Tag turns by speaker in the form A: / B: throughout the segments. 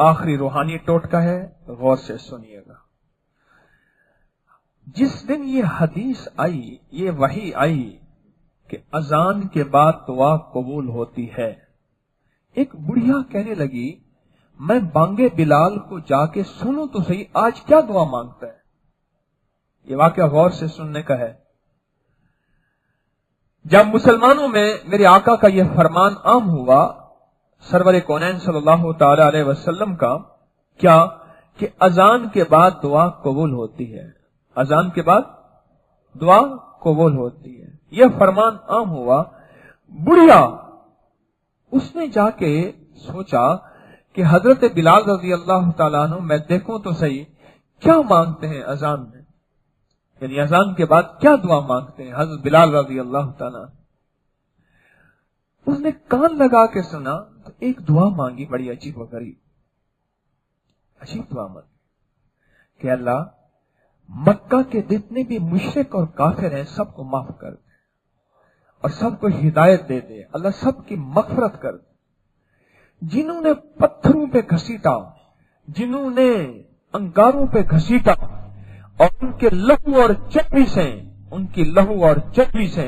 A: آخری روحانی ٹوٹکا ہے، غور سے سنیے گا۔ جس دن یہ حدیث آئی، یہ وحی آئی کہ اذان کے بعد دعا قبول ہوتی ہے، ایک بڑھیا کہنے لگی میں بانگے بلال کو جا کے سنوں تو صحیح آج کیا دعا مانگتا ہے۔ یہ واقعہ غور سے سننے کا ہے۔ جب مسلمانوں میں میرے آقا کا یہ فرمان عام ہوا، سرور کونین صلی اللہ تعالی علیہ وسلم کا، کیا کہ اذان کے بعد دعا قبول ہوتی ہے، اذان کے بعد دعا قبول ہوتی ہے، یہ فرمان عام ہوا، بڑھیا اس نے جا کے سوچا کہ حضرت بلال رضی اللہ تعالیٰ عنہ میں دیکھوں تو صحیح کیا مانگتے ہیں اذان میں، یعنی اذان کے بعد کیا دعا مانگتے ہیں حضرت بلال رضی اللہ تعالیٰ۔ اس نے کان لگا کے سنا تو ایک دعا مانگی، بڑی عجیب و غریب، عجیب دعا مانگی کہ اللہ مکہ کے جتنے بھی مشرک اور کافر ہیں سب کو معاف کر دے اور سب کو ہدایت دے دے، اللہ سب کی مغفرت کر دے۔ جنہوں نے پتھروں پہ گھسیٹا، جنہوں نے انگاروں پہ گھسیٹا اور ان کے لہو اور چربی سے، ان کی لہو اور چربی سے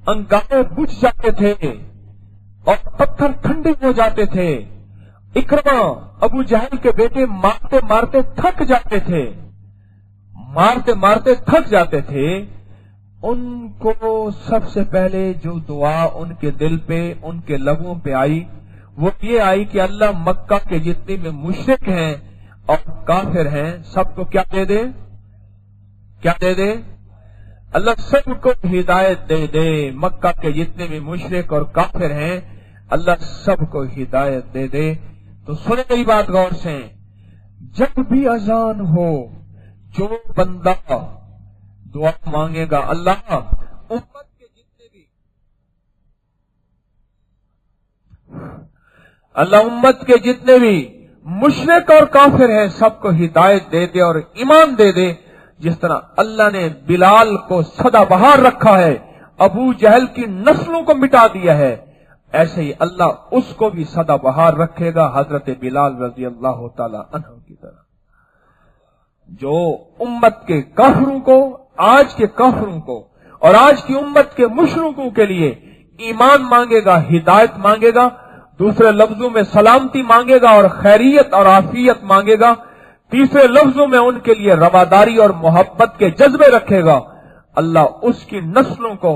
A: انگارے بجھ جاتے تھے اور پتھر ٹھنڈے ہو جاتے تھے، اکرما ابو جہل کے بیٹے مارتے مارتے تھک جاتے تھے، مارتے مارتے تھک جاتے تھے، ان کو سب سے پہلے جو دعا ان کے دل پہ، ان کے لبوں پہ آئی وہ یہ آئی کہ اللہ مکہ کے جتنے بھی مشرک ہیں اور کافر ہیں سب کو کیا دے دے، کیا دے دے، اللہ سب کو ہدایت دے دے، مکہ کے جتنے بھی مشرک اور کافر ہیں اللہ سب کو ہدایت دے دے۔ تو سنے میری بات غور سے، جب بھی اذان ہو جو بندہ دعا مانگے گا اللہ امت کے جتنے بھی، اللہ امت کے جتنے بھی مشرک اور کافر ہیں سب کو ہدایت دے دے اور ایمان دے دے۔ جس طرح اللہ نے بلال کو سدا بہار رکھا ہے، ابو جہل کی نسلوں کو مٹا دیا ہے، ایسے ہی اللہ اس کو بھی سدا بہار رکھے گا حضرت بلال رضی اللہ تعالی عنہ کی طرح۔ جو امت کے کافروں کو، آج کے کافروں کو اور آج کی امت کے مشرکوں کے لیے ایمان مانگے گا، ہدایت مانگے گا، دوسرے لفظوں میں سلامتی مانگے گا اور خیریت اور عافیت مانگے گا، تیسرے لفظوں میں ان کے لیے رواداری اور محبت کے جذبے رکھے گا، اللہ اس کی نسلوں کو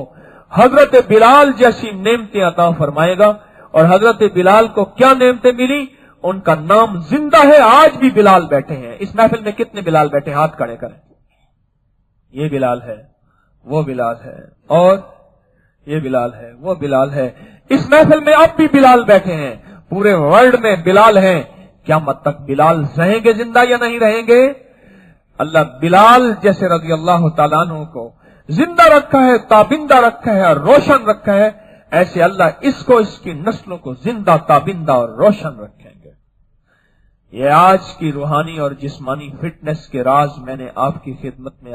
A: حضرت بلال جیسی نعمتیں عطا فرمائے گا۔ اور حضرت بلال کو کیا نعمتیں ملی؟ ان کا نام زندہ ہے، آج بھی بلال بیٹھے ہیں۔ اس محفل میں کتنے بلال بیٹھے ہیں؟ ہاتھ کھڑے کریں۔ یہ بلال ہے، وہ بلال ہے، اور یہ بلال ہے، وہ بلال ہے۔ اس محفل میں اب بھی بلال بیٹھے ہیں، پورے ورلڈ میں بلال ہیں۔ قیامت تک بلال رہیں گے زندہ یا نہیں رہیں گے؟ اللہ بلال جیسے رضی اللہ تعالیٰ عنہ کو زندہ رکھا ہے، تابندہ رکھا ہے اور روشن رکھا ہے، ایسے اللہ اس کو، اس کی نسلوں کو زندہ، تابندہ اور روشن رکھیں گے۔ یہ آج کی روحانی اور جسمانی فٹنس کے راز میں نے آپ کی خدمت میں